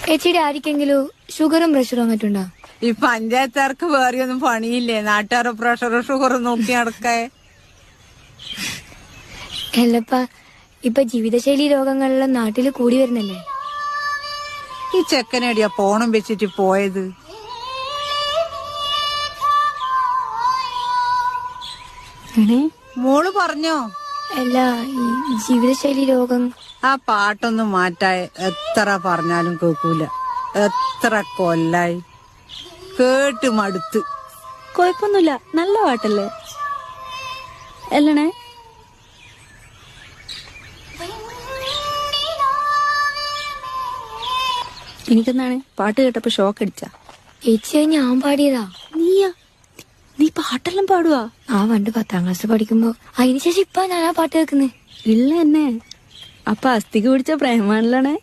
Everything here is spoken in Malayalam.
ചേച്ചിയുടെ ആർക്കെങ്കിലും ഷുഗറും പ്രഷറും അങ്ങോട്ടുണ്ടോ? ഈ പഞ്ചായത്തുകാർക്ക് വേറെയൊന്നും പണിയില്ലേ? നാട്ടുകാരെ പ്രഷറും ഷുഗറും നോക്കി നടക്കേ. അല്ലപ്പ ഇപ്പൊ ജീവിതശൈലി രോഗങ്ങളെല്ലാം നാട്ടില് കൂടി വരുന്നല്ലേ. ഈ ചെക്കനടിയാ ഫോണും വെച്ചിട്ട് പോയത്. മോള് പറഞ്ഞോ? അല്ല, ഈ ജീവിതശൈലി രോഗം. ആ പാട്ടൊന്നും മാറ്റായ എത്ര പറഞ്ഞാലും കേൾക്കൂല. എത്ര കൊല്ലായി കേട്ട് മടുത്ത്. കൊഴപ്പൊന്നുമില്ല, നല്ല പാട്ടല്ലേ അല്ലണേ? എനിക്കെന്താണ് പാട്ട് കേട്ടപ്പോ ഷോക്ക് അടിച്ച? ചേച്ചി ഞാൻ പാടിയതാ. നീ പാട്ടെല്ലാം പാടുവാ? ആ പണ്ട് 10ാം ക്ലാസ് പഠിക്കുമ്പോ. അതിനുശേഷം ഇപ്പൊ ഞാനാ പാട്ട് കേൾക്കുന്നത്. ഇല്ല എന്നെ അപ്പൊ അസ്ഥിക്ക് പിടിച്ച പ്രേമാണല്ലേ?